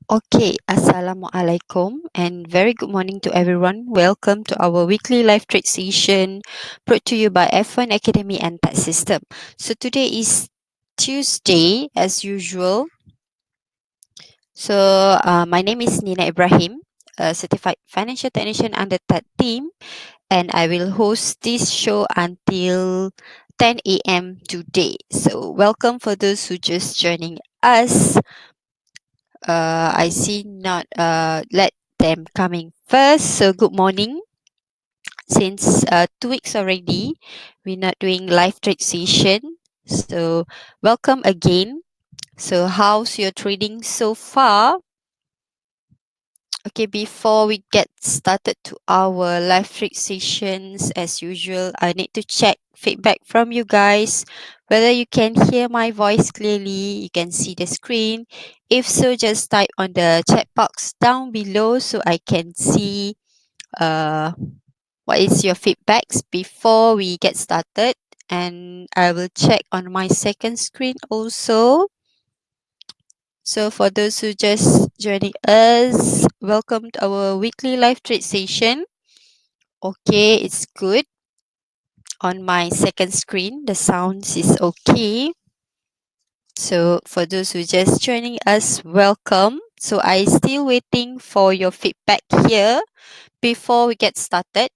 Okay, Assalamualaikum and very good morning to everyone. Welcome to our weekly live trade session brought to you by F1 Academy and Tech System. So today is Tuesday as usual. So my name is Nina Ibrahim, a certified financial technician under Tech team, and I will host this show until 10 a.m. today. So welcome for those who just joining us. I see not let them coming first. So good morning. Since 2 weeks already, we're not doing live trade session. So welcome again. So how's your trading so far? Okay, before we get started to our live trade sessions, as usual, I need to check feedback from you guys, whether you can hear my voice clearly, you can see the screen. If so, just type on the chat box down below so I can see uh, what is your feedbacks before we get started. And I will check on my second screen also. So for those who just joining us, welcome to our weekly live trade session. Okay, it's good. On my second screen, the sounds is okay. So for those who just joining us, welcome. So I still waiting for your feedback here before we get started.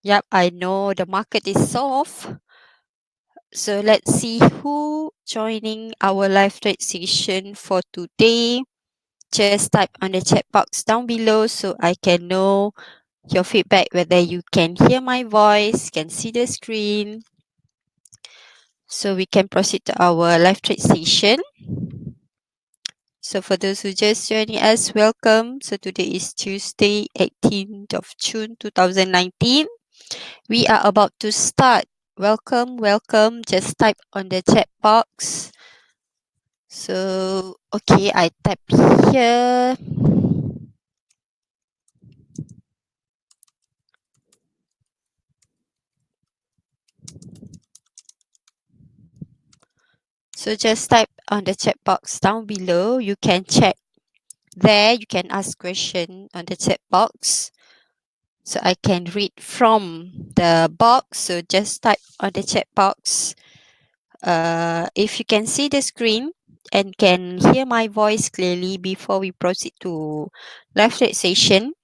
Yep, I know the market is soft. So let's see who joining our live trade session for today. Just type on the chat box down below so I can know your feedback, whether you can hear my voice, can see the screen. So we can proceed to our live trade session. So for those who just joining us, welcome. So today is Tuesday, 18th of June 2019. We are about to start. Welcome, welcome. Just type on the chat box. So, okay, I type here. So just type on the chat box down below. You can check there. You can ask question on the chat box. So I can read from the box. So just type on the chat box. If you can see the screen and can hear my voice clearly before we proceed to live trade session.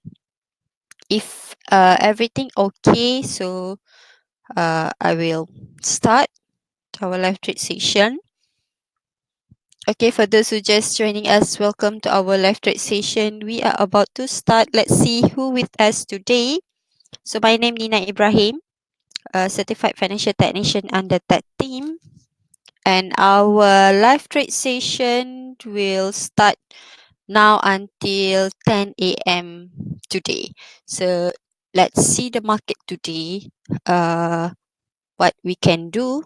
If everything okay, so I will start our live trade session. Okay, for those who just joining us, welcome to our live trade session. We are about to start. Let's see who with us today. So my name Nina Ibrahim, a certified financial technician under that team. And our live trade session will start now until 10 a.m. today. So let's see the market today. What we can do.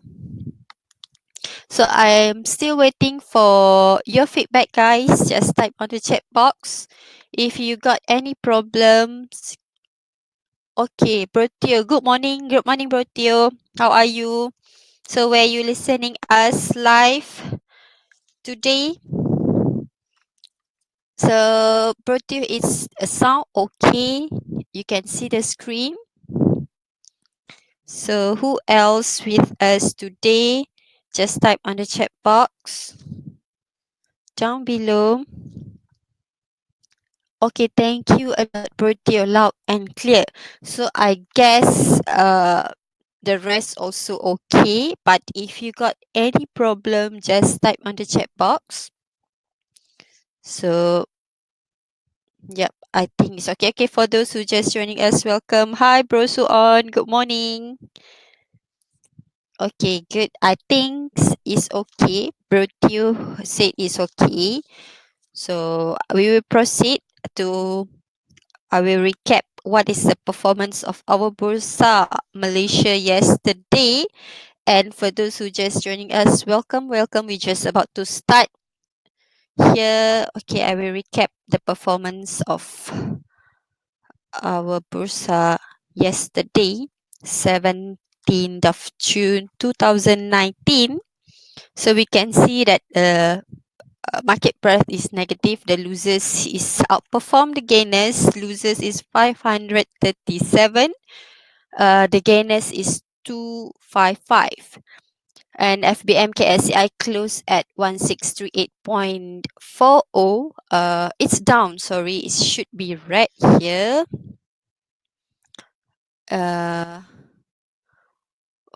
So I'm still waiting for your feedback, guys. Just type on the chat box. If you got any problems. Okay, Brotio. Good morning. Good morning, Brotio. How are you? So where you listening us live today? So Brotio, is a sound okay? You can see the screen. So who else with us today? Just type on the chat box down below. Okay, thank you a lot, Bertie, loud and clear. So I guess the rest also okay. But if you got any problem, just type on the chat box. So yep, I think it's okay. Okay, for those who just joining us, welcome. Hi, Bro Suon. Good morning. Okay, good. I think it's okay. Bro Teo said it's okay. So we will proceed to I will recap what is the performance of our Bursa Malaysia yesterday. And for those who just joining us, welcome, welcome. We're just about to start here. Okay, I will recap the performance of our Bursa yesterday, 17th of June 2019. So we can see that market breadth is negative. The losers is outperform the gainers. Losers is 537. The gainers is 255. And FBM KSCI closed at 1638.40. It's down, sorry. It should be red here.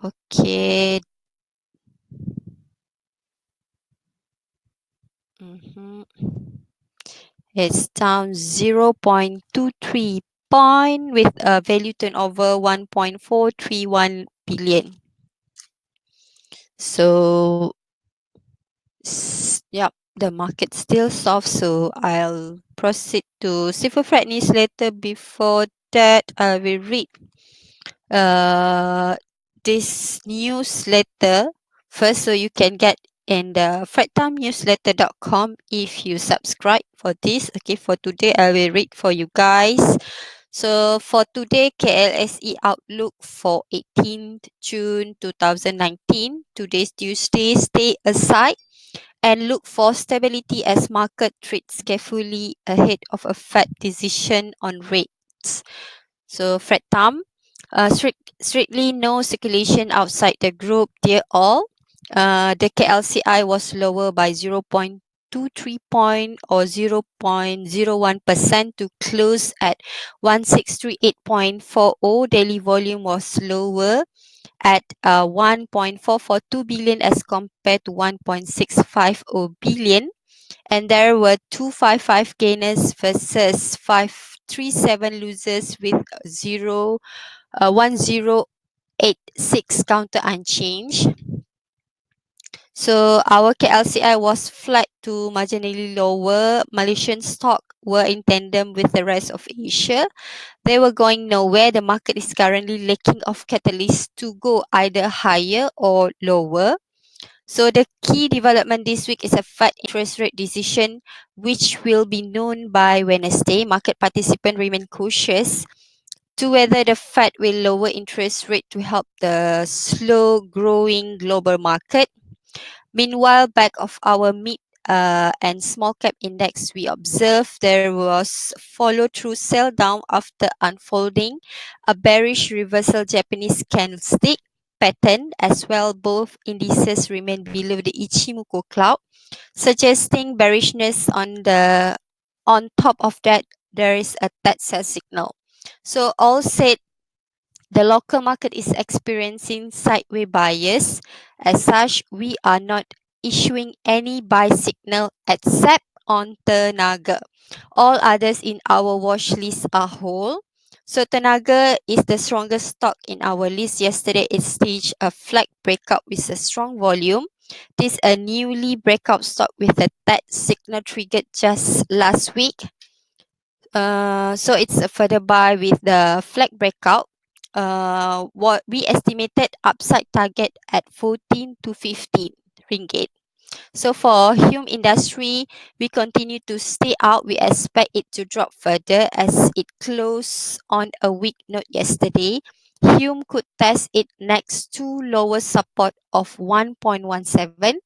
Okay. It's down 0.23 point with a value turnover 1.431 billion. So, yep, the market's still soft. So I'll proceed to Civil Freight newsletter. Before that, I will read this newsletter first, so you can get in the freighttimenewsletter.com if you subscribe for this. Okay, for today I will read for you guys. So for today, KLSE outlook for 18th June 2019. Today's Tuesday. Stay aside and look for stability as market trades carefully ahead of a Fed decision on rates. So Fred Tam, strictly no circulation outside the group, dear all. The KLCI was lower by 0.23 point or 0.01% to close at 1638.40. Daily volume was lower at 1.442 billion as compared to 1.650 billion. And there were 255 gainers versus 537 losers with 1086 counter unchanged. So our KLCI was flat to marginally lower. Malaysian stock were in tandem with the rest of Asia. They were going nowhere. The market is currently lacking of catalysts to go either higher or lower. So the key development this week is a Fed interest rate decision, which will be known by Wednesday. Market participants remain cautious to whether the Fed will lower interest rate to help the slow growing global market. Meanwhile, back of our mid and small cap index, we observed there was follow through sell down after unfolding a bearish reversal Japanese candlestick pattern as well. Both indices remain below the Ichimoku cloud, suggesting bearishness on top of that. There is a that sell signal. So all said, the local market is experiencing sideways bias. As such, we are not issuing any buy signal except on Tenaga. All others in our watch list are whole. So Tenaga is the strongest stock in our list. Yesterday, it staged a flag breakout with a strong volume. This is a newly breakout stock with a that signal triggered just last week. So it's a further buy with the flag breakout. What we estimated upside target at 14 to 15 ringgit. So for Hume Industry, we continue to stay out. We expect it to drop further as it closed on a weak note yesterday. Hume could test its next two lower support of 1.17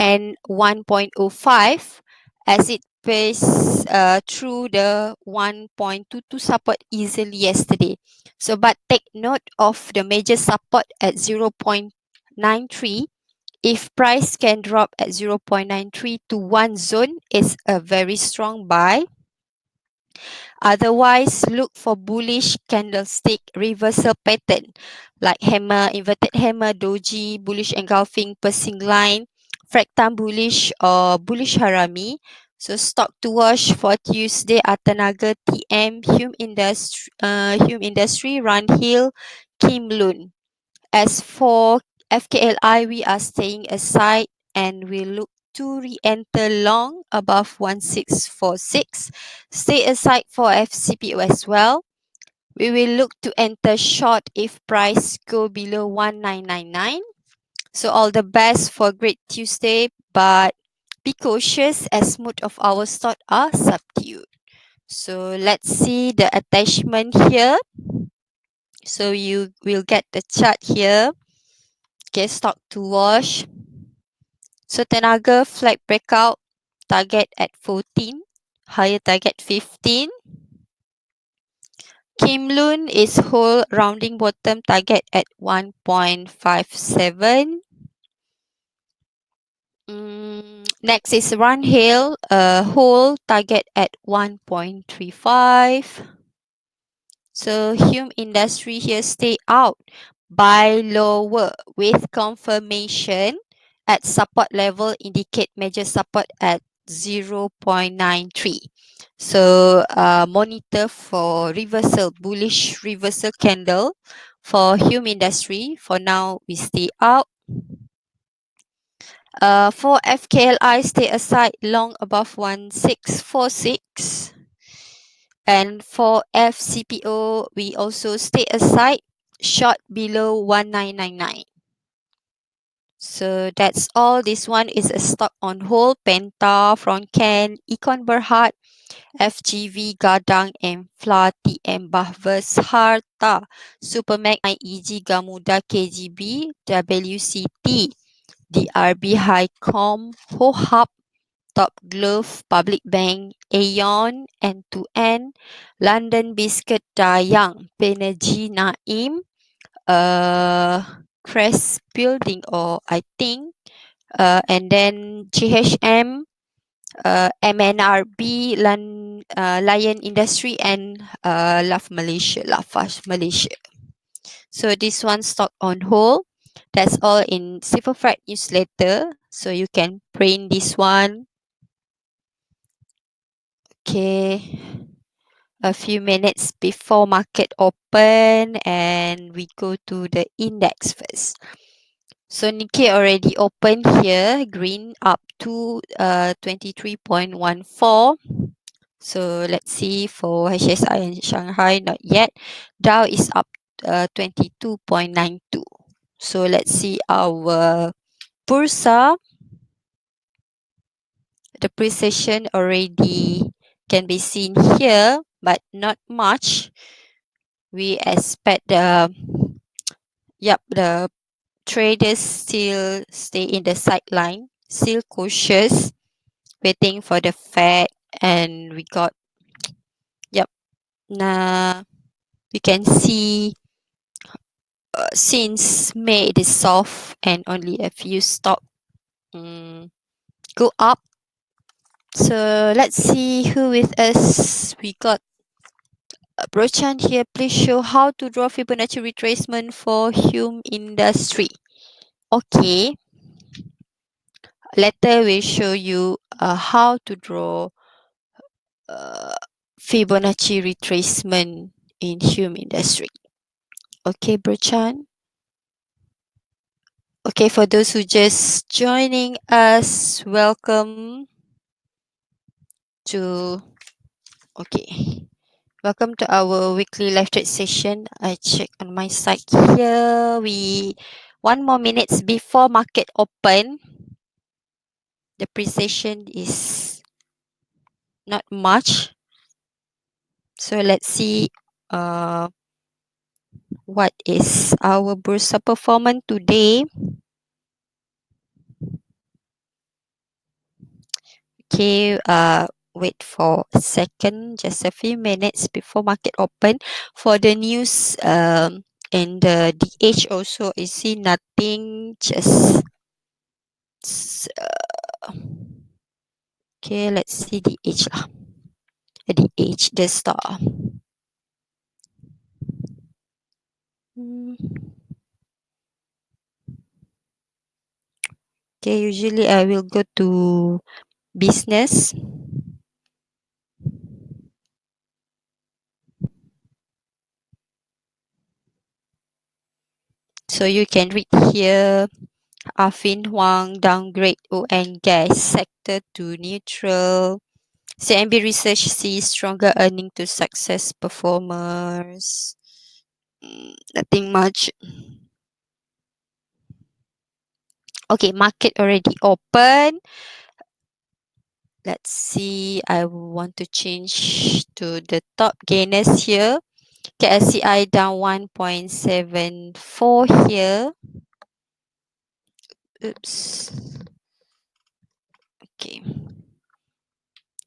and 1.05 as it passed through the 1.22 support easily yesterday. So, but take note of the major support at 0.93. If price can drop at 0.93 to one zone, it's a very strong buy. Otherwise, look for bullish candlestick reversal pattern like hammer, inverted hammer, doji, bullish engulfing, piercing line, fractal bullish or bullish harami. So stock to watch for Tuesday are Tenaga, TM, Hume Industry, Run Hill, Kim Loon. As for FKLI, we are staying aside and we look to re-enter long above 1646. Stay aside for FCPO as well. We will look to enter short if price go below 1999. So all the best for great Tuesday, but be cautious as most of our stock are subdued. So let's see the attachment here. So you will get the chart here. Okay, stock to watch. So Tenaga flag breakout, target at 14, higher target 15. Kim Loon is whole rounding bottom target at 1.57. Next is Runhill, whole target at 1.35. So Hume Industry here stay out, buy lower with confirmation at support level, indicate major support at 0.93. So monitor for reversal, bullish reversal candle for Hume Industry. For now, we stay out. For FKLI, stay aside, long above 1646. And for FCPO, we also stay aside, short below 1999. So that's all. This one is a stock on hold. Penta, Fronken, Econ Berhad, FGV, Gadang, Enfla, TM Bahvers, Harta, Supermac, IEG, Gamuda, KGB, WCT, DRB, Highcom, Hohab, Top Glove, Public Bank, Aeon, N2N, London Biscuit, Dayang, Penergy, Naim, Crest Building, or I think, and then GHM, MNRB, Lion Industry, and Lafarge Malaysia. So this one stock on hold. That's all in Silver Friday newsletter. So you can print this one. Okay. A few minutes before market open, and we go to the index first. So Nikkei already open here, green up to 23.14. So let's see for HSI and Shanghai, not yet. Dow is up 22.92. So let's see our Bursa. The precision already can be seen here, but not much. We expect the traders still stay in the sideline, still cautious, waiting for the Fed, and we got nah, we can see since May it is soft and only a few stock go up. So let's see who with us. We got Brochan here. Please show how to draw Fibonacci retracement for Hume Industry. Okay. Later we'll show you how to draw Fibonacci retracement in Hume Industry. Okay, Brochan. Okay, for those who just joining us, welcome to welcome to our weekly live trade session. I check on my side here. We 1 more minutes before market open. The precision is not much. So let's see what is our Bursa performance today. Okay, wait for a second, just a few minutes before market open. For the news and the DH also, I see nothing, just okay, let's see DH lah. DH, the star. Okay, usually I will go to business. So you can read here, Afin Huang downgrade oil and gas sector to neutral. CMB Research sees stronger earning to success performers. Nothing much. Okay, market already open. Let's see. I want to change to the top gainers here. KSCI down 1.74 here. Oops. Okay.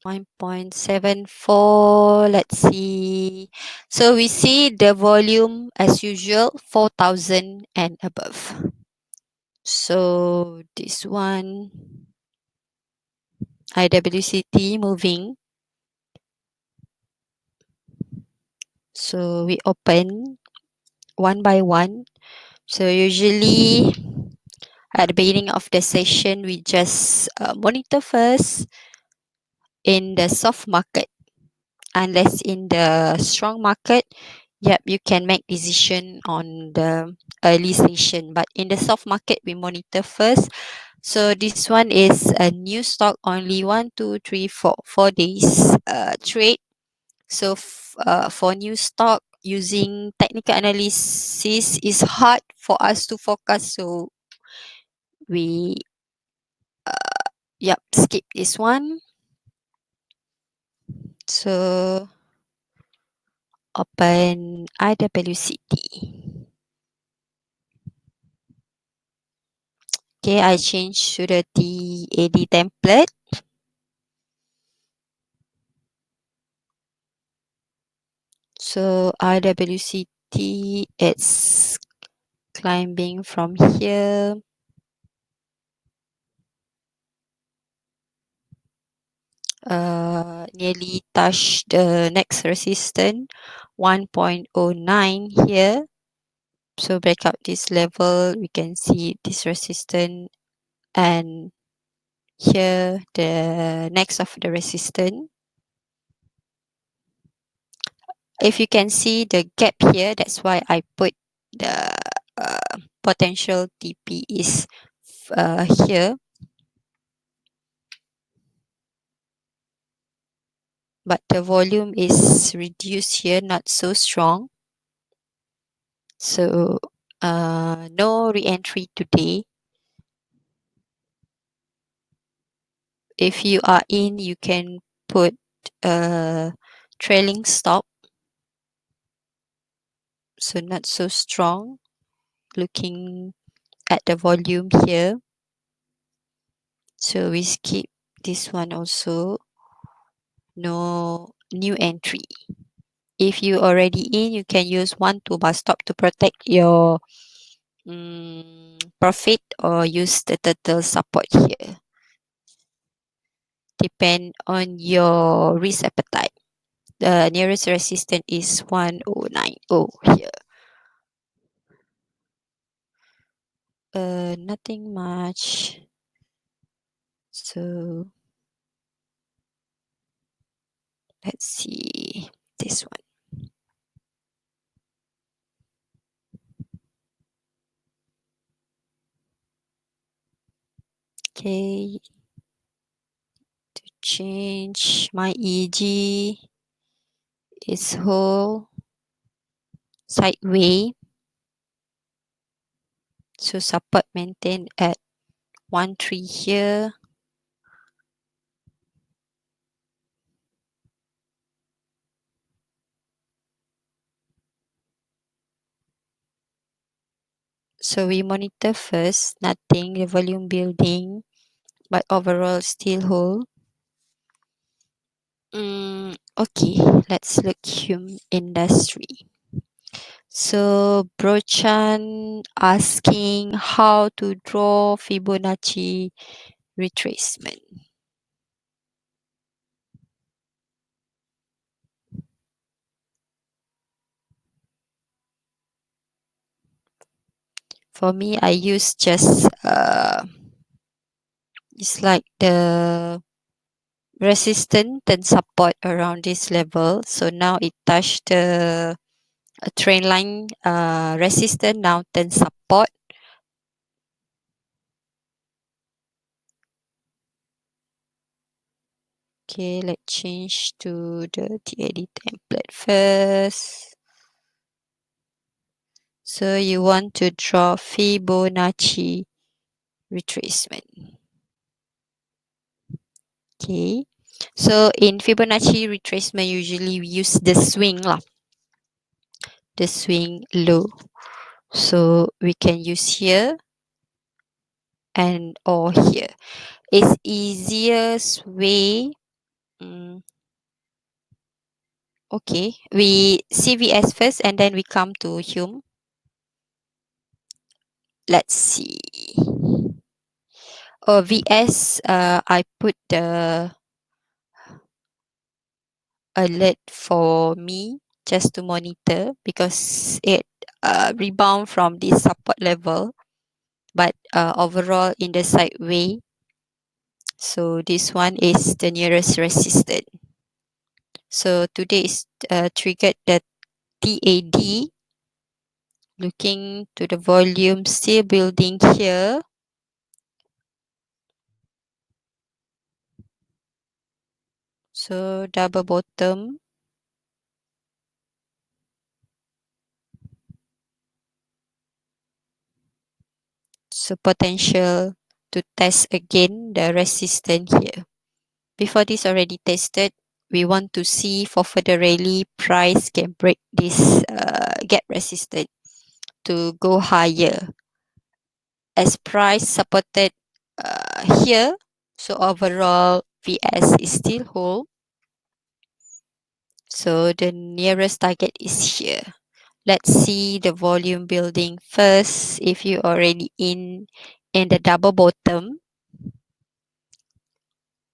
1.74. Let's see. So we see the volume as usual 4,000 and above. So this one IWCT moving. So we open one by one. So usually at the beginning of the session, we just monitor first in the soft market. Unless in the strong market, yep, you can make decision on the early session. But in the soft market, we monitor first. So this one is a new stock, only 4 days trade. So for new stock, using technical analysis is hard for us to focus. So we skip this one. So open IWCT. Okay, I change to the TAD template. So IWCT, it's climbing from here. Nearly touch the next resistance 1.09 here. So break out this level, we can see this resistance, and here the next of the resistance. If you can see the gap here, that's why I put the potential TP is here, but the volume is reduced here, not so strong. So no re-entry today. If you are in, you can put a trailing stop. So not so strong. Looking at the volume here. So we skip this one also. No new entry. If you already in, you can use 1 to bar stop to protect your profit, or use the turtle support here. Depend on your risk appetite. The nearest resistance is 1090 here. Nothing much. So let's see this one. Okay, to change my EG is whole sideways. So support maintained at 1.3 here. So we monitor first, nothing, the volume building, but overall still hold. Okay, let's look Hume industry. So Brochan asking how to draw Fibonacci retracement. For me, I use just it's like the resistance and support around this level. So now it touched the trend line resistance, now then support. Okay, let's change to the TAD template first. So you want to draw Fibonacci retracement. Okay. So in Fibonacci retracement, usually we use the swing lah. The swing low. So we can use here and or here. It's easiest way Mm, okay, we CVS first and then we come to Hume. Let's see. Oh, VS, I put the alert for me just to monitor because it rebound from the support level, but overall in the sideway. So this one is the nearest resistance. So today is triggered the TAD. Looking to the volume, still building here. So double bottom. So potential to test again the resistance here. Before this already tested, we want to see for further rally price can break this gap resistance to go higher as price supported here. So overall VS is still hold. So the nearest target is here. Let's see the volume building first. If you already in the double bottom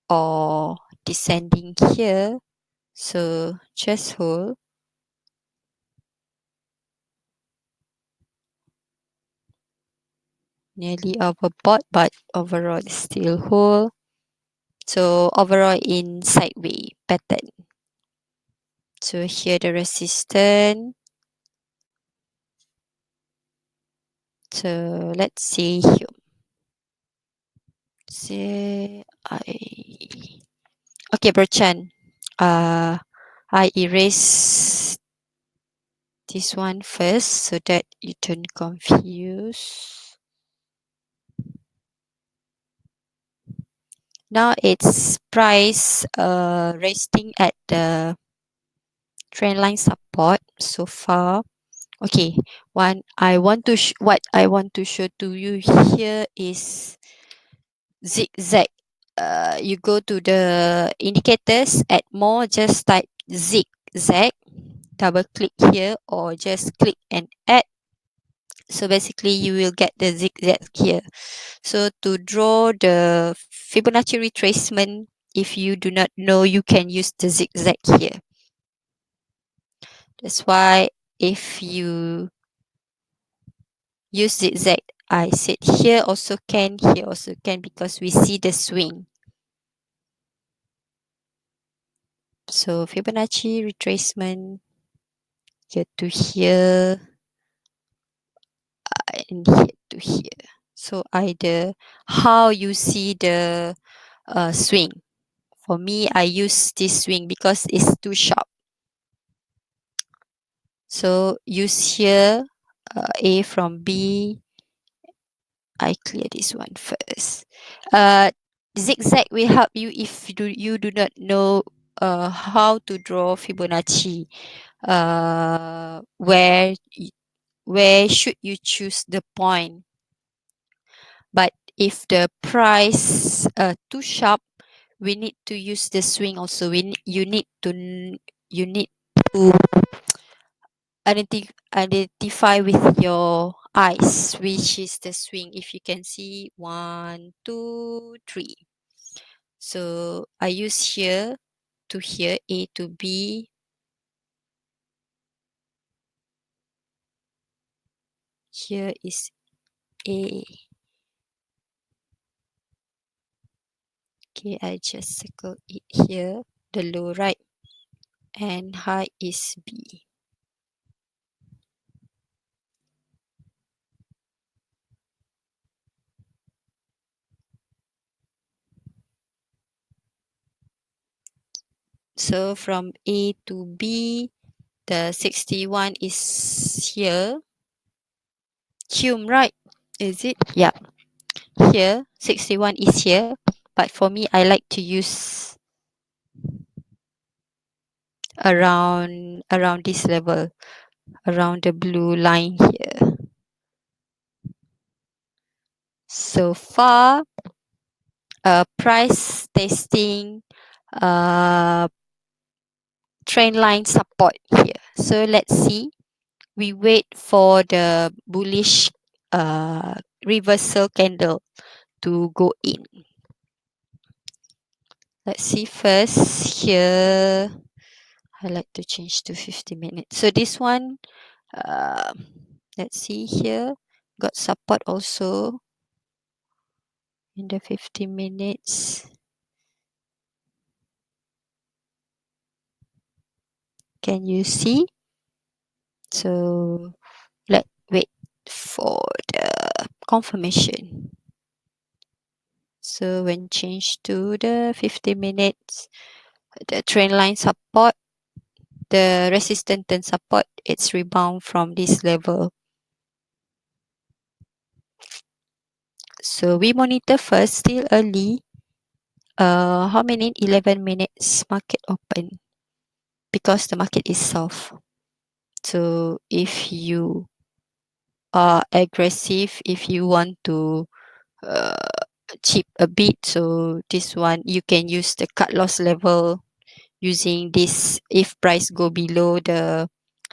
or descending here, so just hold. Nearly overbought, but overall still hold. So overall in sideway pattern. So here the resistance. So let's see here. See, okay, Berchan. I erase this one first so that you don't confuse. Now it's price resting at the trend line support so far. Okay, what I want to show to you here is zigzag. You go to the indicators, add more, just type zigzag, double click here or just click and add. So basically you will get the zigzag here. So to draw the Fibonacci retracement, if you do not know, you can use the zigzag here. That's why if you use zigzag, I said here also can, here also can, because we see the swing. So Fibonacci retracement here to here and here to here. So either how you see the swing. For me, I use this swing because it's too sharp. So use here A from B. I clear this one first. Zigzag will help you if you do not know how to draw Fibonacci. Where should you choose the point? But if the price too sharp, we need to use the swing also. You need to identify with your eyes which is the swing. If you can see 1 2 3, so I use here to here, A to B. Here is A. Okay, I just circle it here, the low right, and high is B. So from A to B, the 61 is here. Hume, right? Is it? Yeah. Here, 61 is here. But for me, I like to use around this level, around the blue line here. So far, price testing uh, trend line support here. So let's see. We wait for the bullish reversal candle to go in. Let's see first here. I like to change to 50 minutes. So this one, uh, let's see here. Got support also in the 50 minutes. Can you see? So let's wait for the confirmation. So when change to the 50 minutes, the trend line support, the resistance and support, it's rebound from this level. So we monitor first, still early. How many? 11 minutes market open because the market is soft. So if you are aggressive, if you want to chip a bit, so this one you can use the cut loss level using this. If price go below the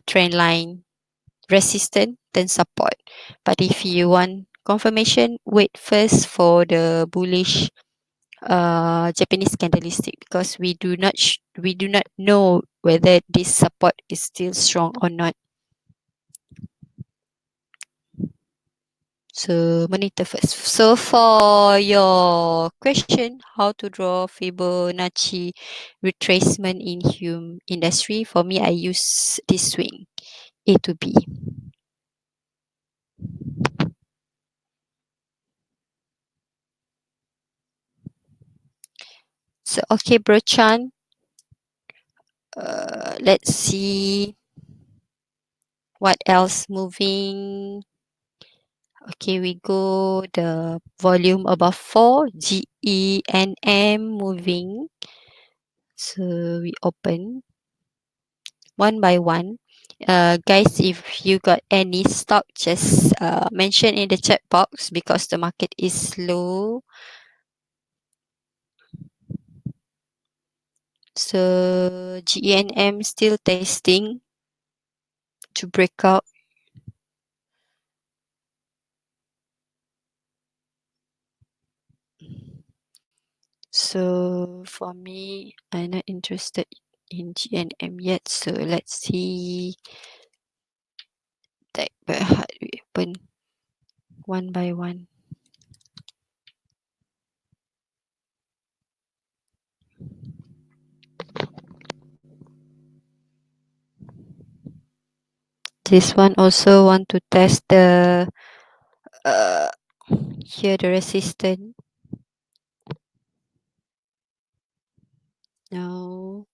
trend line resistance, then support. But if you want confirmation, wait first for the bullish Japanese candlestick, because we do not know whether this support is still strong or not. So monitor first. So for your question, how to draw Fibonacci retracement in Hume industry, for me I use this swing A to B. So okay, Bro Chan, let's see what else moving. Okay, we go the volume above 4, GENM moving. So we open one by one. Guys, if you got any stock, just mention in the chat box because the market is slow. So GENM still testing to break out. So for me, I'm not interested in GNM yet. So let's see. That by heart we open one by one. This one also want to test the here the resistance. Now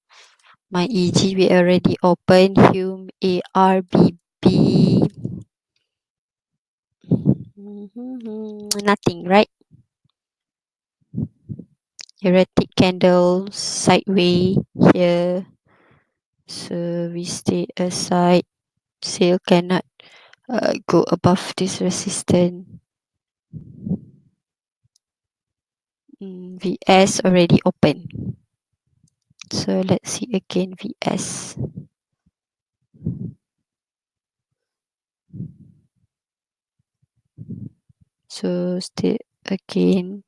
my EG we already open. Hume ARBB. Nothing, right? Erratic candles sideways here. So we stay aside. Sale cannot go above this resistance. VS already open. So let's see again VS. So still again.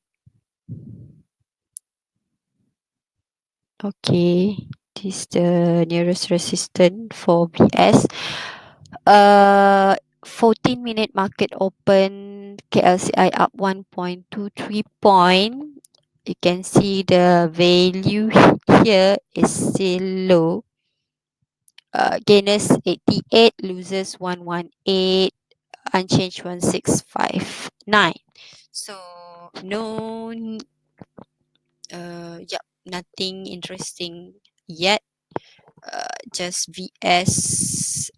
Okay, this is the nearest resistance for VS. 14-minute market open, KLCI up 1.23 point. You can see the value here is still low. Gainers 88, losers 118, unchanged 1659. So no, nothing interesting yet. Just VS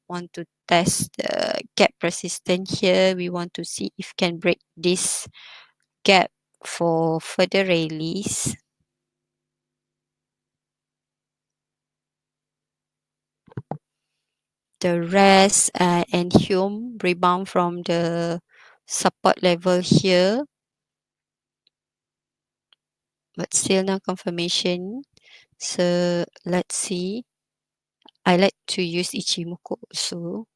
want to test the gap resistance here. We want to see if can break this gap for further rallies. The rest and Hume rebound from the support level here. but still no confirmation. So let's see. I like to use Ichimoku also.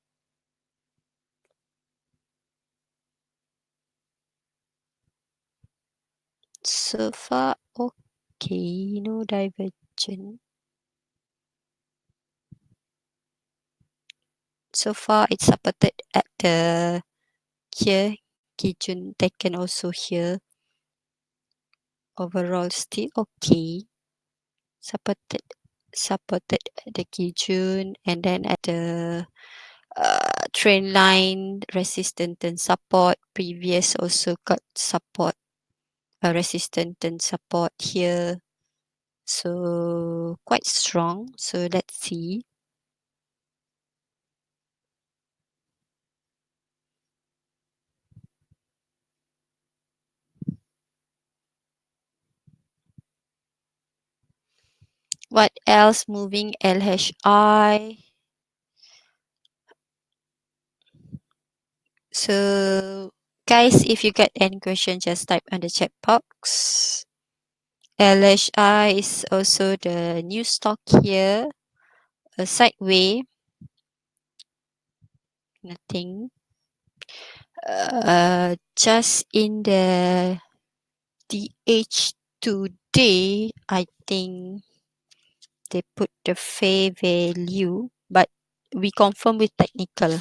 So far, okay, no divergent. So far, it's supported at the here. Kijun taken also here. Overall, still okay. Supported, supported at the Kijun, and then at the trend line, resistance and support. Previous also got support, resistance and support here. So quite strong. So let's see. What else moving? LHI. So guys, if you got any question, just type on the chat box. LHI is also the new stock here. A sideway. Nothing. Just in the DH today, I think they put the fair value, but we confirm with technical.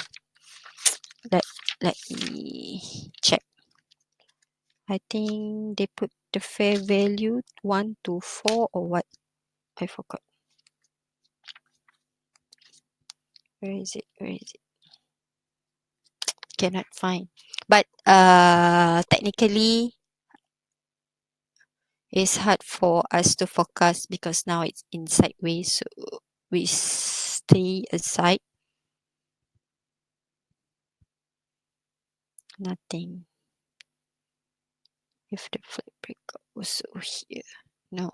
Let let me check. I think they put the fair value 1 to 4 or what? I forgot. Where is it? Where is it? Cannot find. But technically it's hard for us to forecast because now it's in sideways. So we stay aside. Nothing. If the flag breakout was here. No.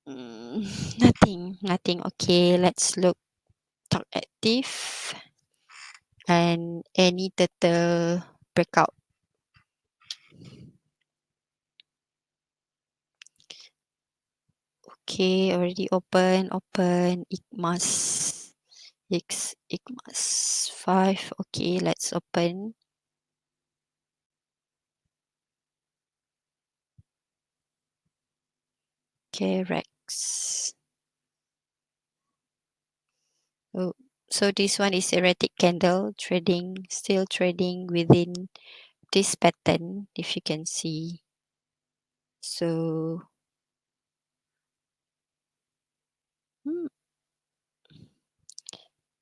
Nothing. Okay, let's look talk active and any turtle breakout. Okay, already open. IGMAS 5. Okay, let's open. Okay, Rex. Oh, so this one is erratic candle trading, still trading within this pattern, if you can see. So hmm,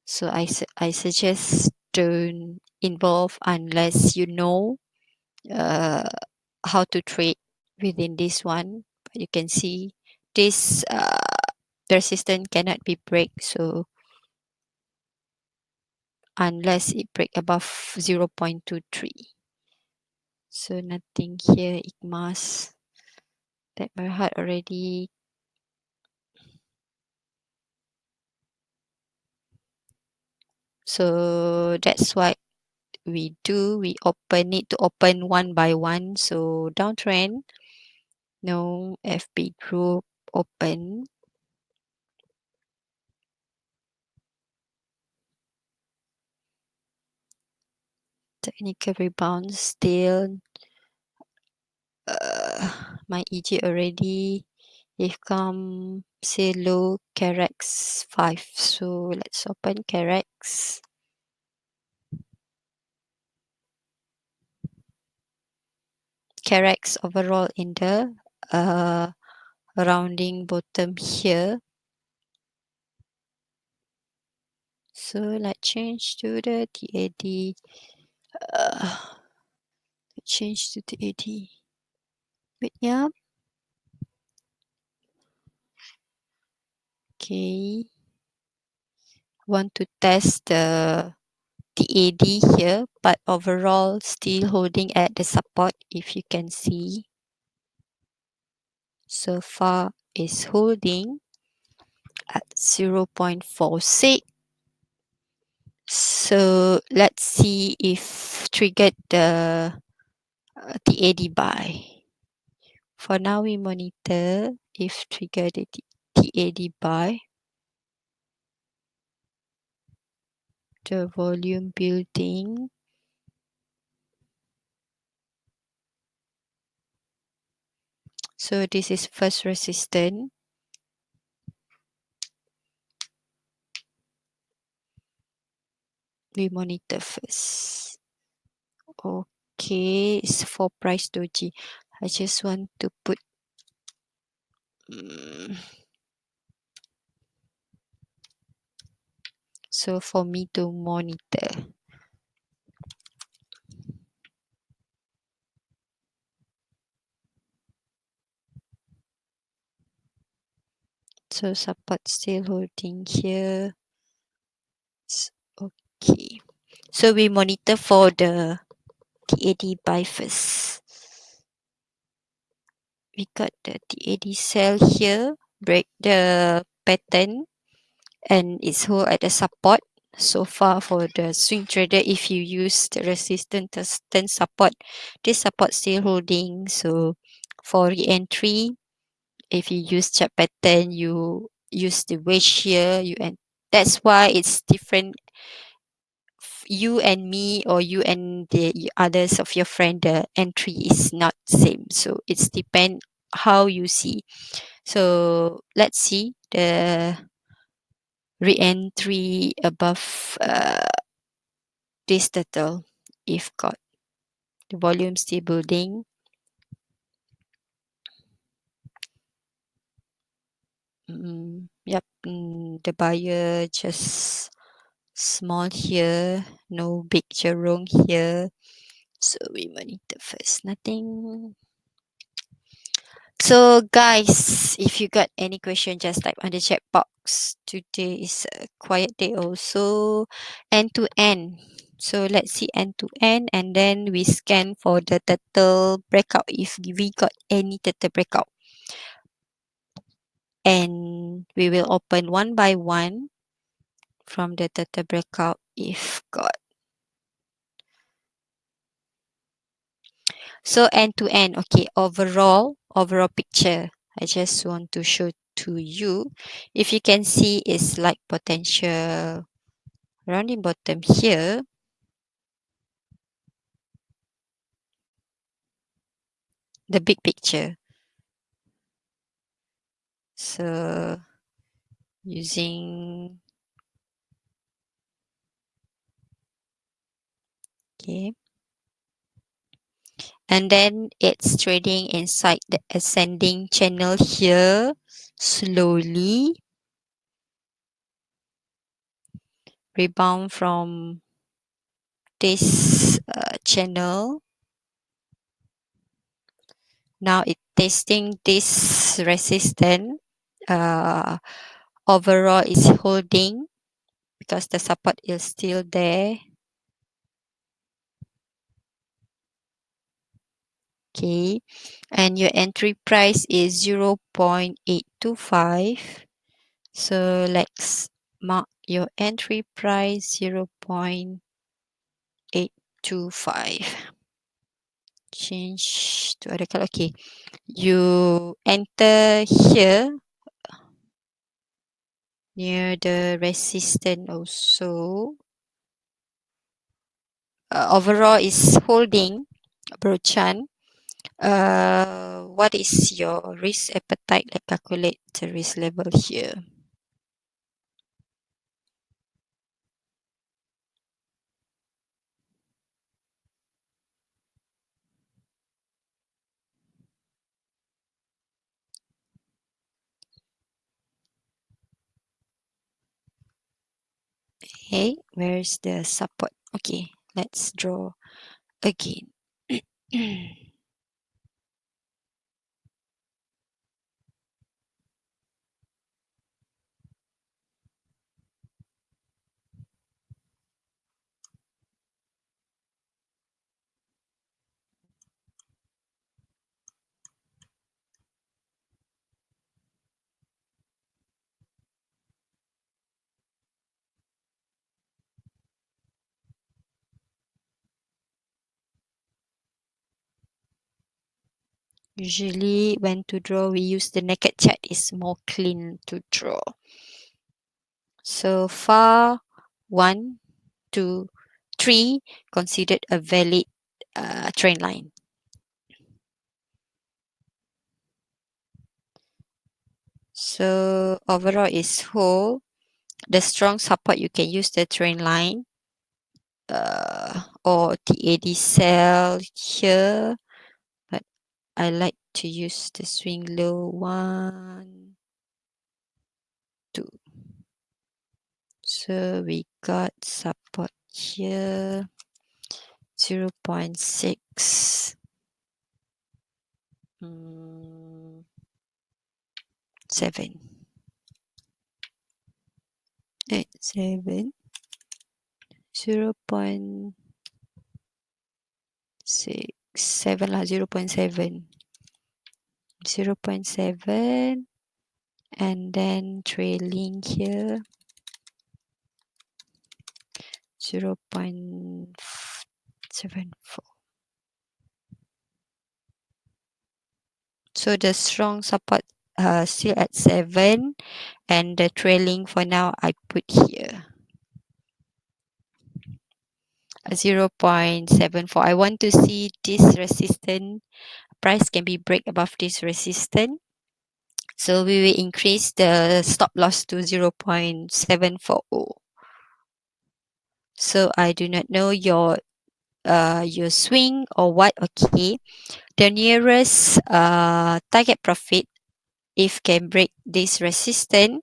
so I suggest don't involve unless you know uh, how to trade within this one. But you can see this the resistance cannot be break. So unless it break above 0.23. So nothing here. IGMAS. That my heart already. So that's what we do. We open it to open one by one. So downtrend. No FB group open. Technical rebound still. My EG already. If come say low Carex 5. So let's open Carex. Carex overall in the rounding bottom here. So let's change to the TAD. Change to TAD. Wait, yeah. Okay. Want to test the TAD here, but overall still holding at the support if you can see. So far is holding at 0.46. So let's see if triggered the TAD buy. For now, we monitor if trigger the TAD buy, the volume building. So this is first resistance. We monitor first. Okay, it's for price doji. I just want to put so for me to monitor. So support still holding here. Okay. So we monitor for the TAD buy first. We got the TAD sell here, break the pattern, and it's hold at the support. So far for the swing trader, if you use the resistance support, this support still holding. So for re-entry, if you use chart pattern, you use the wedge here, and that's why it's different. You and me, or you and the others of your friend, the entry is not same. So it's depend how you see. So let's see the re-entry above this turtle. If got the volume still building, yep, the buyer just small here, no big wrong here. So we monitor first, nothing. So guys, if you got any question, just type on the chat box. Today is a quiet day also, end to end. So let's see end to end, and then we scan for the turtle breakout if we got any turtle breakout. And we will open one by one from the turtle breakout if got. So end to end, okay, overall picture. I just want to show to you. If you can see, it's like potential rounding bottom here. The big picture. So using, okay, and then it's trading inside the ascending channel here slowly, rebound from this channel. Now it's testing this resistance. Overall is holding because the support is still there. Okay, and your entry price is 0.825. So let's mark your entry price 0.825. Change to other color. Okay, you enter here near the resistance also. Overall is holding, Bro Chan. What is your risk appetite? Like calculate the risk level here. Okay, where's the support? Okay, let's draw again. Usually when to draw, we use the naked chart. It's more clean to draw. So far, 1, 2, 3 considered a valid trend line. So overall is whole. The strong support, you can use the trend line or TAD cell here, but I like to use the swing low 1, 2. So we got support here 0.6. 7. 7. 0.67 lah, 0.7. 0.7 and then trailing here 0.74. So the strong support still at 7 and the trailing for now I put here 0.74. I want to see this resistance price can be break above this resistance. So we will increase the stop loss to 0.740. So I do not know your swing or what. Okay, the nearest target profit, if can break this resistance,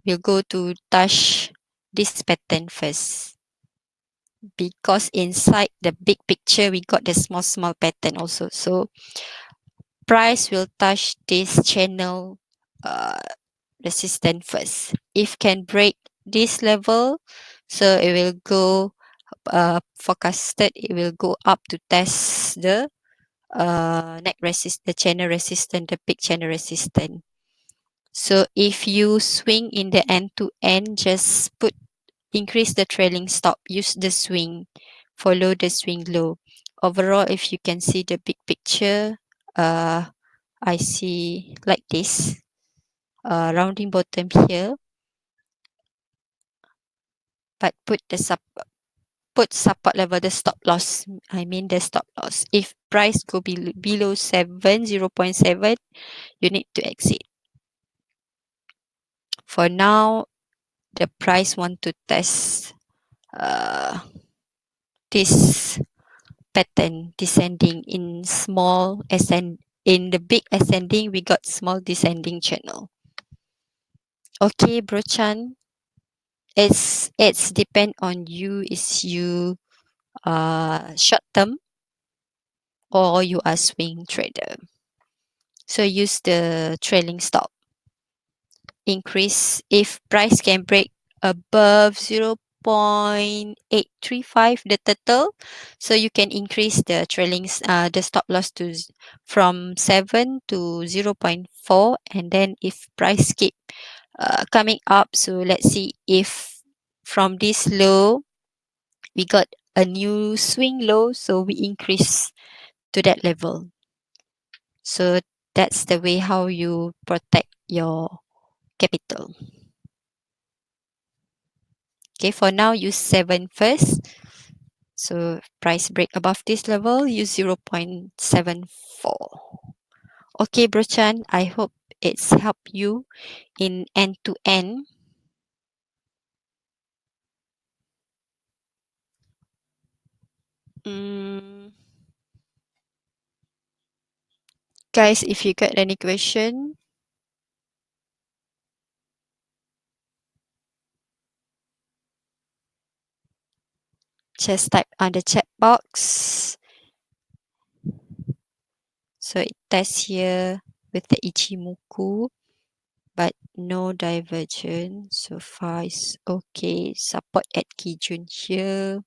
we'll go to touch this pattern first, because inside the big picture we got the small pattern also. So price will touch this channel resistance first. If can break this level, so it will go forecasted, it will go up to test the neck resist, the channel resistance, the big channel resistance. So if you swing in the end to end, just increase the trailing stop, use the swing, follow the swing low. Overall, if you can see the big picture, I see like this, rounding bottom here, but put support level, the stop loss. I mean the stop loss. If price go below 0.7, you need to exit. For now, the price want to test this pattern descending in small ascend. In the big ascending, we got small descending channel. Okay, Bro Chan, it's depend on you. Is you short term or you are swing trader. So use the trailing stop. Increase if price can break above 0.835, the total, so you can increase the trailing the stop loss to from 7 to 0.4, and then if price keep coming up, so let's see if from this low we got a new swing low, so we increase to that level. So that's the way how you protect your capital. Okay, for now use 7 first. So price break above this level, use 0.74. Okay, Bro Chan, I hope it's helped you in end to end. Guys, if you got any question, just type on the chat box. So it tests here with the Ichimoku, but no divergence. So far is okay. Support at Kijun here.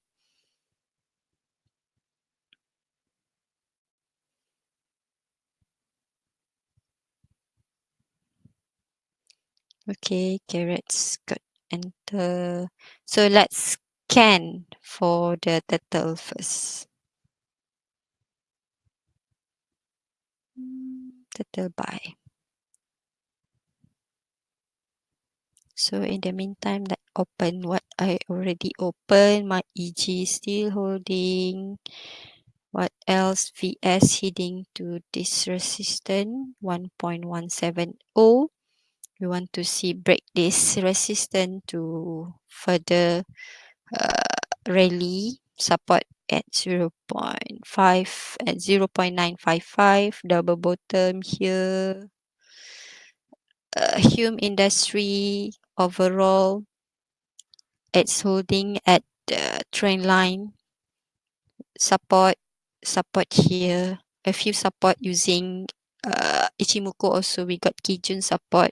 Okay, carrots got enter. So let's scan for the turtle first. Turtle buy. So in the meantime, let's open what I already opened. My EG still holding. What else? VS heading to this resistance 1.170. We want to see break this resistance to further rally support at 0.5 at 0.955, double bottom here. Hume Industry overall, it's holding at the trend line support here, a few support using Ichimoku. Also we got Kijun support.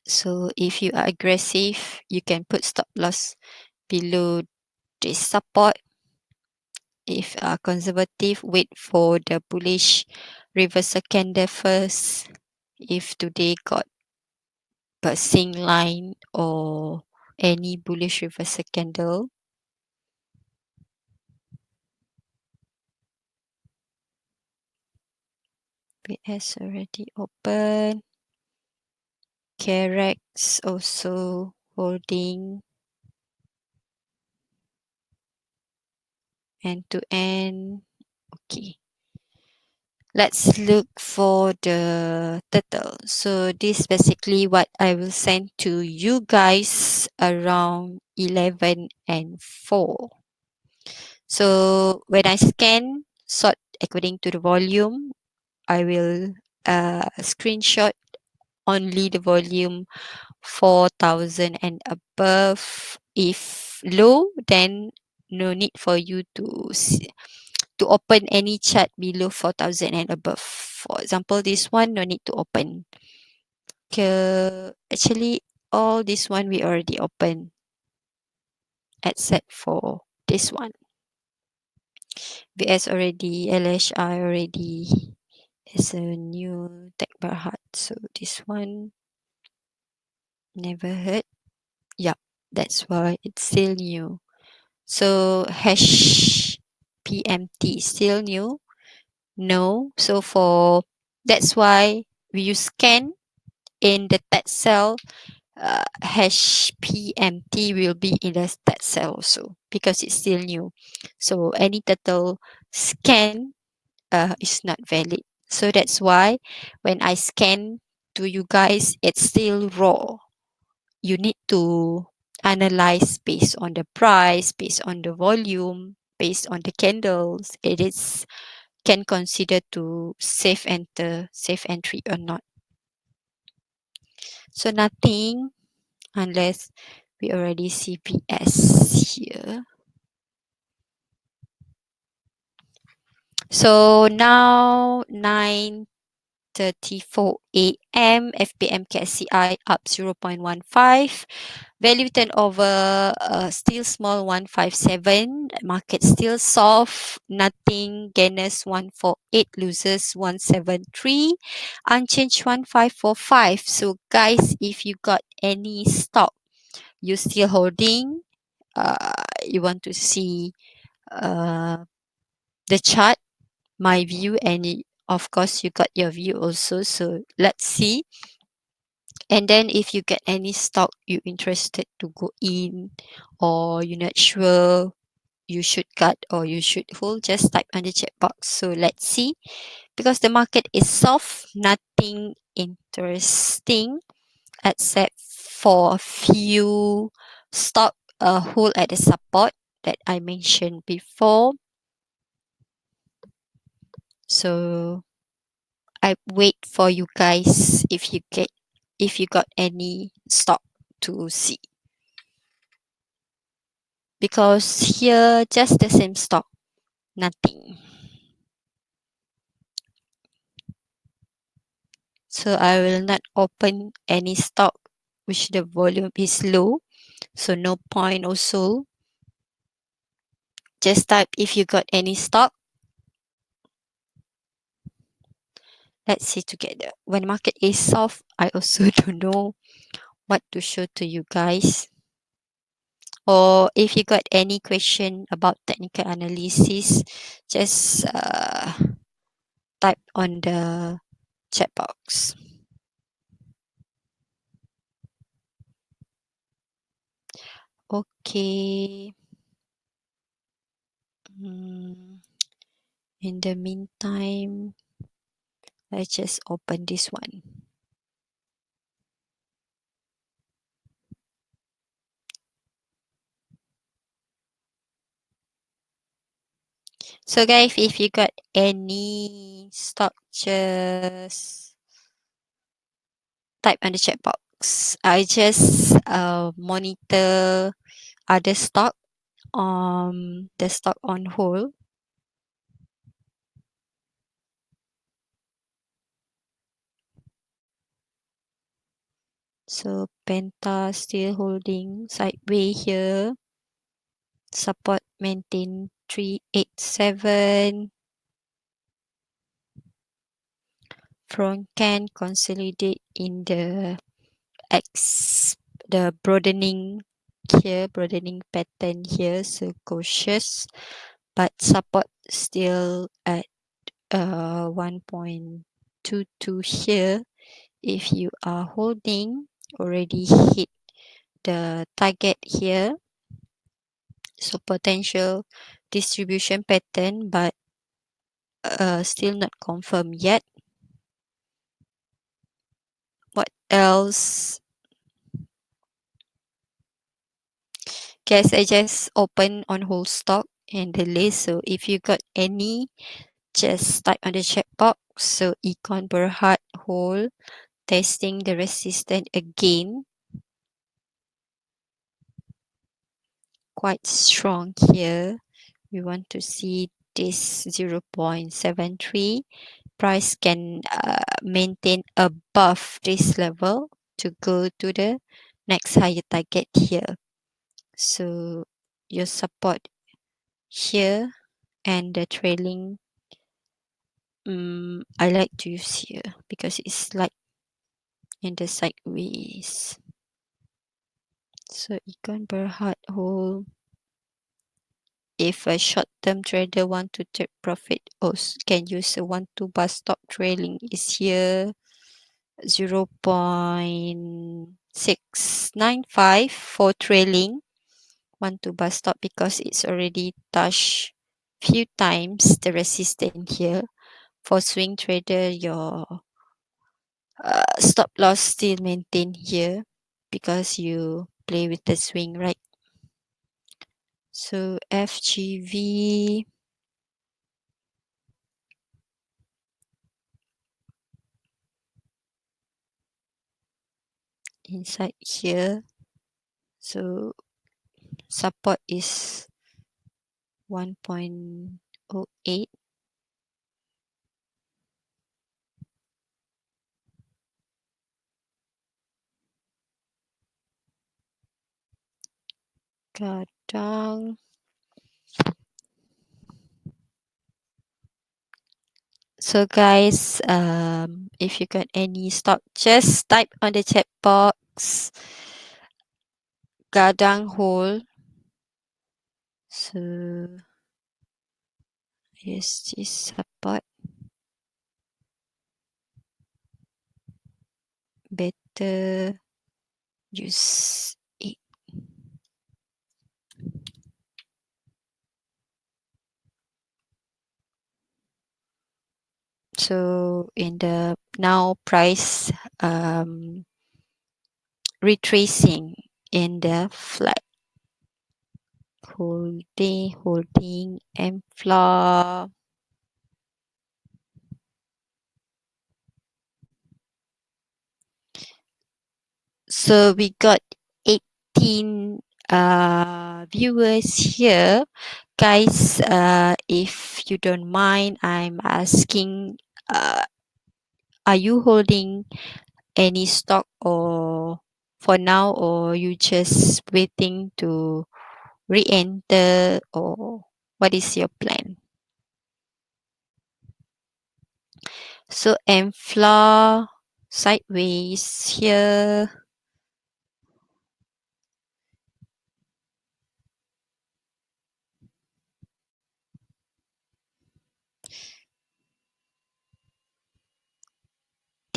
So if you are aggressive, you can put stop loss below this support. If conservative, wait for the bullish reversal candle first. If today got passing line or any bullish reversal candle, BS already open. Carex also holding end to end. Okay. Let's look for the turtle. So this basically what I will send to you guys around 11 and 4. So when I scan sort according to the volume, I will screenshot only the volume 4,000 and above. If low, then no need for you to open any chart below 4,000 and above. For example, this one no need to open. Actually, all this one we already open except for this one. VS already, LHI already is a new tech Berhad. So this one never heard. Yup, that's why it's still new. So hash PMT still new. No. So for that's why we use scan in the tech cell. Hash PMT will be in the stat cell also because it's still new. So any turtle scan is not valid. So that's why when I scan to you guys, it's still raw. You need to analyze based on the price, based on the volume, based on the candles. It is can consider to safe entry or not. So nothing unless we already see PS here. So now 9:34 a.m. FPM KSCI up 0.15. Value turnover still small 157. Market still soft. Nothing. Gainers 148. Losers 173. Unchanged 1545. So guys, if you got any stock you still holding, you want to see the chart, my view, and of course you got your view also. So let's see. And then if you get any stock you interested to go in or you're not sure you should cut or you should hold, just type on the chat box. So let's see. Because the market is soft, nothing interesting except for a few stock hold at the support that I mentioned before. So I wait for you guys if you got any stock to see. Because here just the same stock, nothing. So I will not open any stock which the volume is low. So no point also. Just type if you got any stock. Let's see together. When market is soft, I also don't know what to show to you guys. Or if you got any question about technical analysis, just type on the chat box. Okay. In the meantime, let's just open this one. So guys, if you got any stock, just type on the chat box. I just monitor other stock, the stock on hold. So Penta still holding sideways here. Support maintain 387. Can consolidate in the broadening here, broadening pattern here. So cautious, but support still at 1.22 here. If you are holding, already hit the target here. So potential distribution pattern, but still not confirmed yet. What else? Guys, I just open on whole stock and the list. So if you got any, just type on the chat box. So Econ Berhad hold, testing the resistance again. Quite strong here. We want to see this 0.73. Price can maintain above this level to go to the next higher target here. So your support here and the trailing, I like to use here because it's like in the sideways. So Econ Berhad hold. If a short-term trader want to take profit, can use a 1-2 bar stop trailing is here 0.695 for trailing 1-2 bar stop because it's already touched few times the resistance here. For swing trader, your stop loss still maintained here because you play with the swing, right? So FGV inside here. So support is 1.08. Kadang. So guys, if you got any stock, just type on the chat box. Gadang hold. So yes, this support. Better use it. So in the now price retracing in the flat. Holding and floor. So we got 18 viewers here. Guys, if you don't mind, I'm asking, are you holding any stock or for now, or you just waiting to re-enter, or what is your plan? So floor sideways here.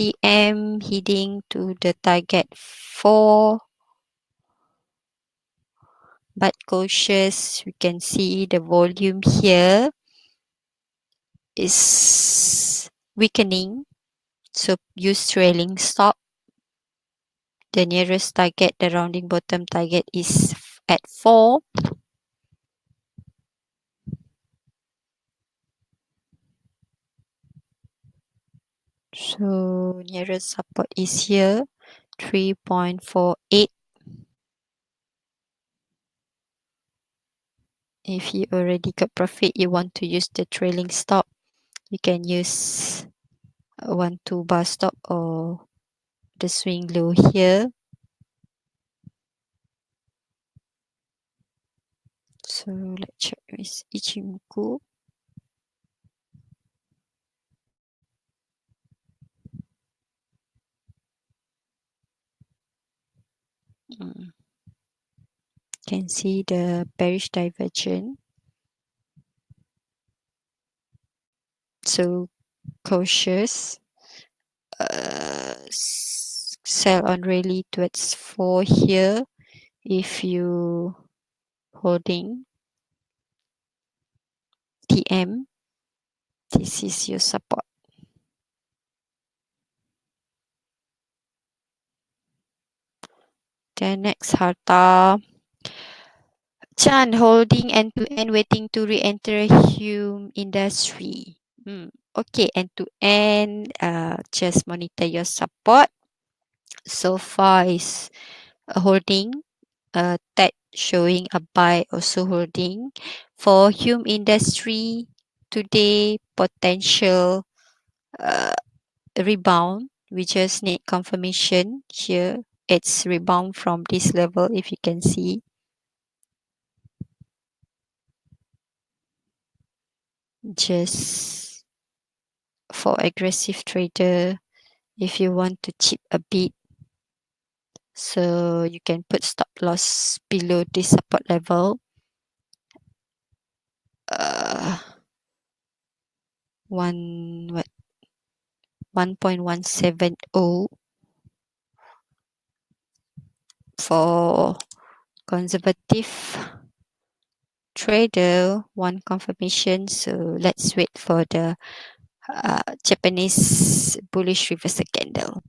TM heading to the target 4, but cautious. We can see the volume here is weakening, so use trailing stop. The nearest target, the rounding bottom target, is at 4. So nearest support is here, 3.48. If you already got profit, you want to use the trailing stop, you can use 1-2 bar stop or the swing low here. So let's check with Ichimoku. Can see the bearish divergence. So cautious. Sell on rally towards 4 here if you holding TM. This is your support. Then next Harta. Chan holding end to end, waiting to re-enter Hume Industry. Okay, end to end. Just monitor your support. So far is holding. That showing a buy, also holding. For Hume Industry today, potential rebound. We just need confirmation here. It's rebound from this level, if you can see. Just for aggressive trader, if you want to chip a bit, so you can put stop loss below this support level. 1.170 for conservative trader, one confirmation. So let's wait for the Japanese bullish reversal candle.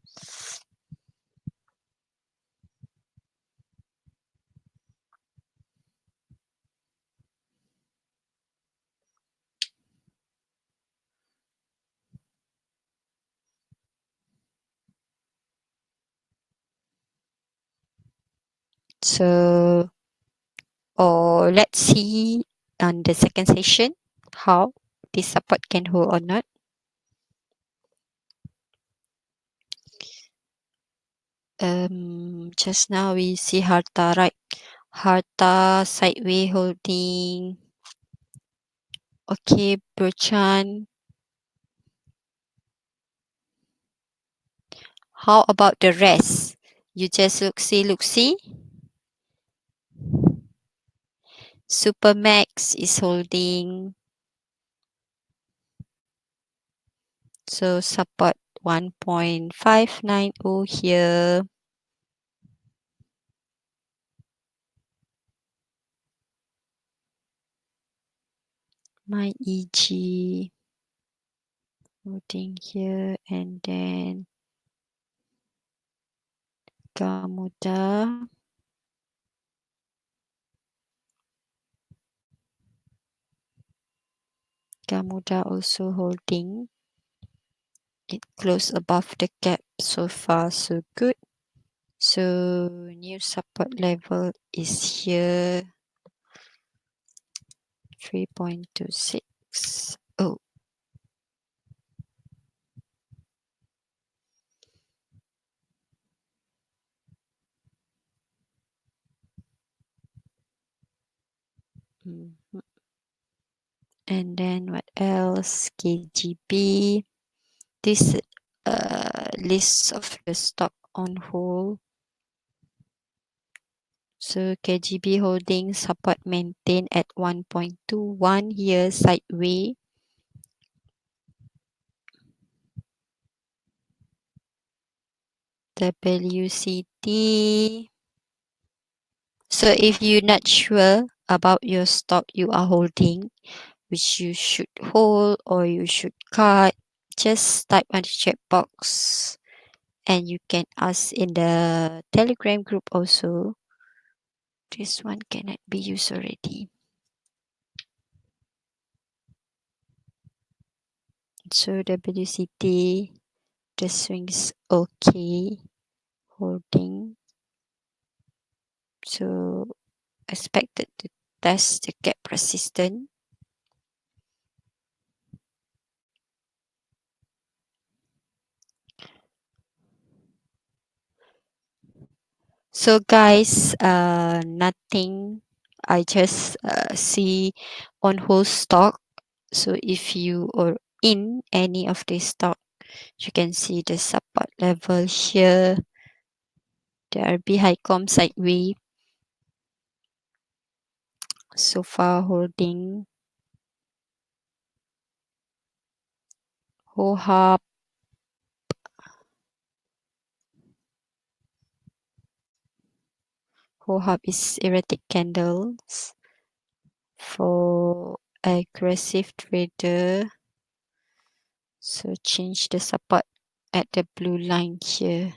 So, or let's see on the second session how this support can hold or not. Just now we see Harta, right? Harta sideways holding. Okay, Burchan. How about the rest? You just look see. Supermax is holding. So support 1.590 here. My EG holding here, and then Gamuda. Gamuda also holding. It closed above the gap. So far, so good. So new support level is here. 3.26. Oh. And then what else? KGB. This list of the stock on hold. So KGB holding support maintained at 1.21 here sideways. WCT. So if you're not sure about your stock you are holding, which you should hold or you should cut, just type on the chat box and you can ask in the Telegram group also. This one cannot be used already. So WCT, the swings okay, holding. So expected to test the gap resistance. So guys, nothing. I just see on whole stock. So if you are in any of this stock, you can see the support level here. The RB Highcom sideways. So far holding. HoHub. HoHub is erratic candles for aggressive trader. So change the support at the blue line here.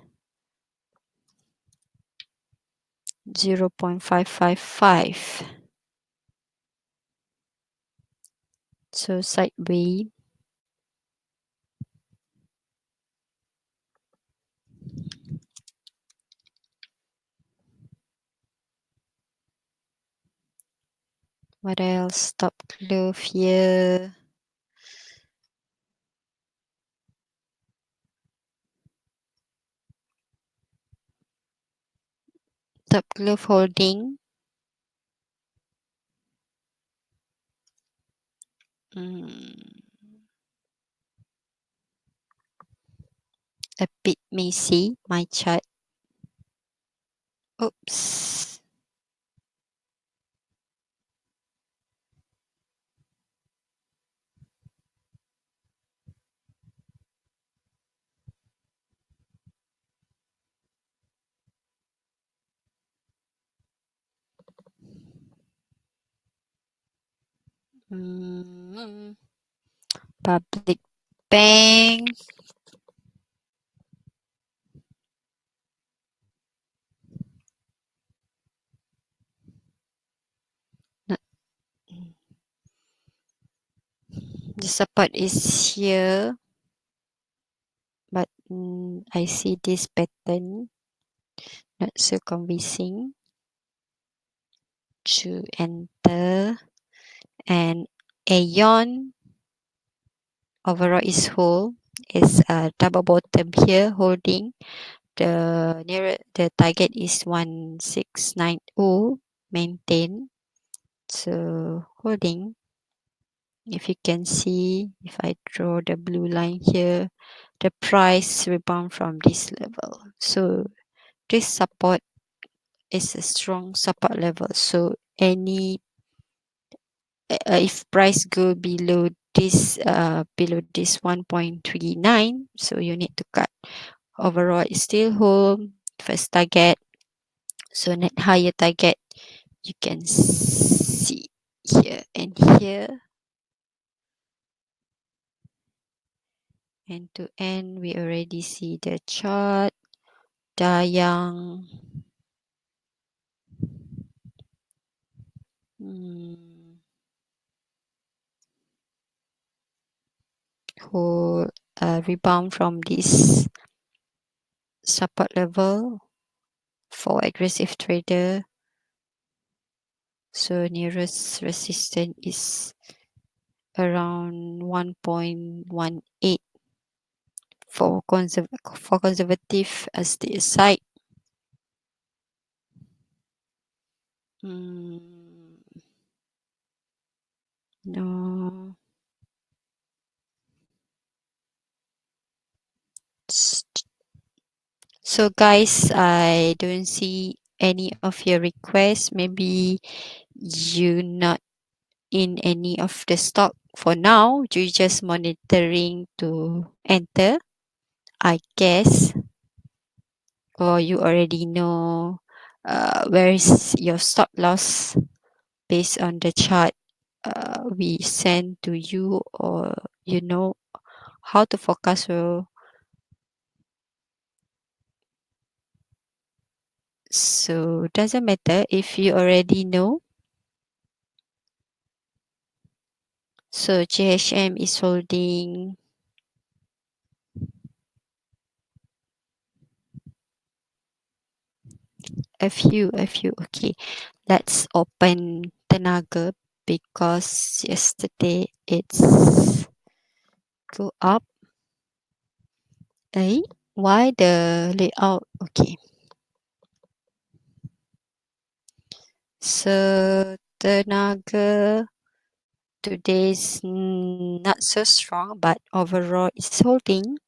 0.555. So sideways. What else? Stop glove here. Top glove holding. A bit messy, my chart. Oops. Public bank. The support is here, but I see this pattern not so convincing to enter. And Aeon overall is whole, is a double bottom here holding. The nearer the target is 1690, maintain. So holding. If you can see, if I draw the blue line here, the price rebound from this level. So this support is a strong support level. So any if price go below this 1.39, so you need to cut. Overall it's still home. First target, so net higher target you can see here and here. End to end we already see the chart. Dayang who rebound from this support level for aggressive trader. So nearest resistance is around 1.18 for conservative as the side. No. So guys, I don't see any of your requests. Maybe you not in any of the stock for now. You just monitoring to enter, I guess. or you already know where is your stop loss based on the chart we send to you, or you know how to focus. So doesn't matter if you already know. So JHM is holding a few. Okay, let's open Tenaga because yesterday it's go up. Eh? Why the layout? Okay. So Tenaga today's not so strong, but overall it's holding.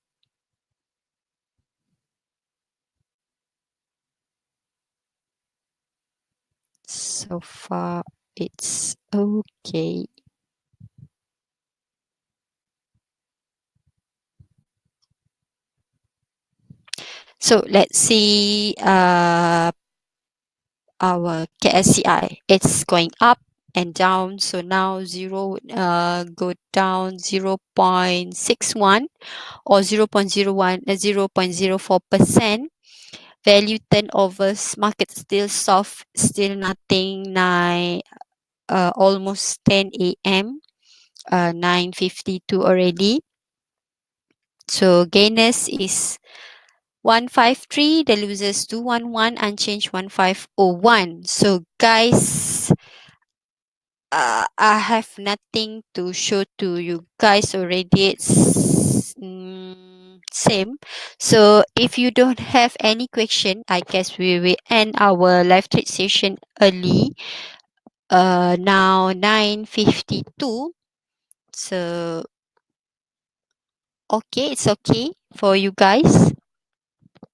So far it's okay. So let's see our KSCI. It's going up and down. So now zero go down 0.61 or 0.01 0.04%. Value turnovers, market still soft, still nothing. Almost 10 a.m. 9:52 already. So gainers is 153, the losers 211, unchanged 1501. So guys, I have nothing to show to you guys already. It's same. So if you don't have any question, I guess we will end our live trade session early. Now 9:52. So okay, it's okay for you guys.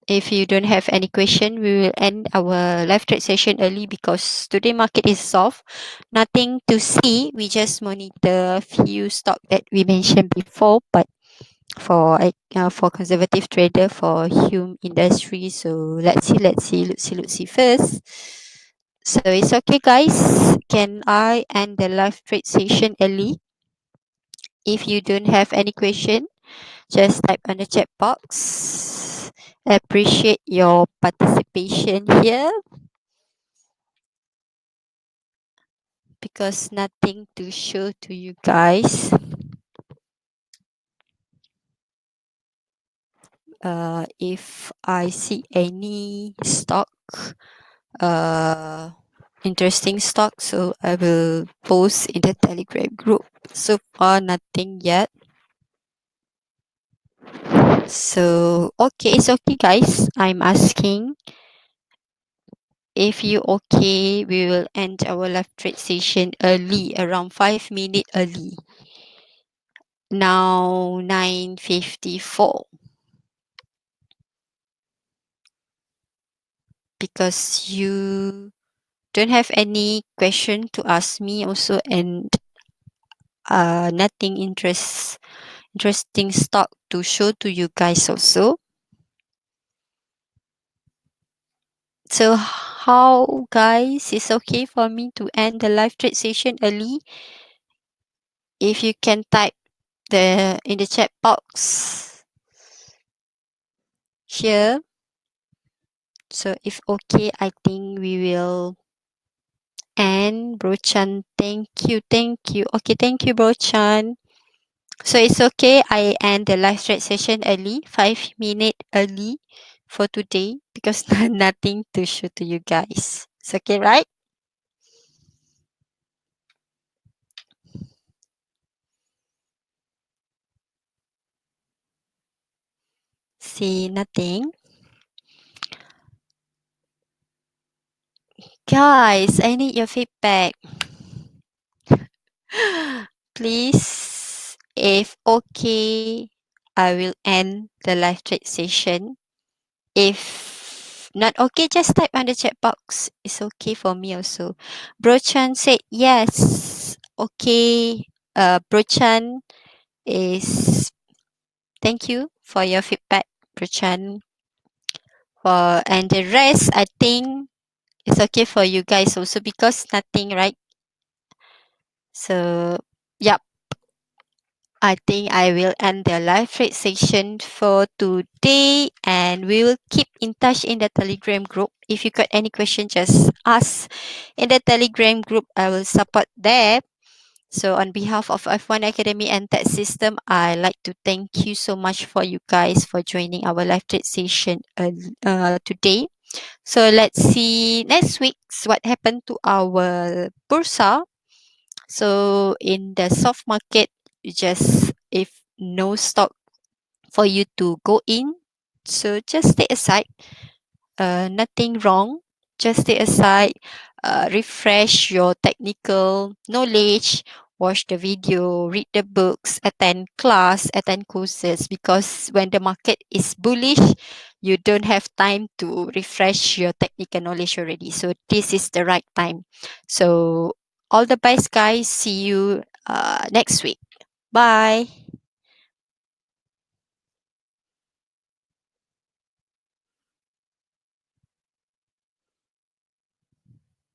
If you don't have any question, we will end our live trade session early because today market is soft. Nothing to see. We just monitor few stock that we mentioned before, but for conservative trader for Hume Industry. So let's see first. So it's okay, guys. Can I end the live trade session early? If you don't have any question, just type on the chat box. Appreciate your participation here because nothing to show to you guys. If I see any stock, uh, interesting stock, so I will post in the Telegram group. So far, nothing yet. So okay, it's okay, guys. I'm asking if you okay. We will end our live trade session early, around 5 minutes early. Now 9:54 because you don't have any question to ask me also, and nothing interesting stock to show to you guys also. So how, guys, is okay for me to end the live trade session early? If you can type the in the chat box here. So if okay, I think we will end. Brochan, thank you. Okay, thank you, Brochan. So it's okay. I end the live stream session early, 5 minutes early for today because nothing to show to you guys. It's okay, right? See, nothing. Guys, I need your feedback. Please, if okay, I will end the live trade session. If not okay, just type on the chat box. It's okay for me also. Brochan said yes. Okay. Brochan is thank you for your feedback, Brochan. And the rest, I think it's okay for you guys also because nothing, right? So, yep. I think I will end the live trade session for today, and we will keep in touch in the Telegram group. If you got any question, just ask in the Telegram group. I will support there. So on behalf of F1 Academy and Tech System, I like to thank you so much for you guys for joining our live trade session today. So let's see next week what happened to our Bursa. So in the soft market, you just if no stock for you to go in, so just stay aside. Nothing wrong. Just stay aside, refresh your technical knowledge, watch the video, read the books, attend class, attend courses. Because when the market is bullish, you don't have time to refresh your technical knowledge already. So this is the right time. So all the best, guys. See you next week. Bye.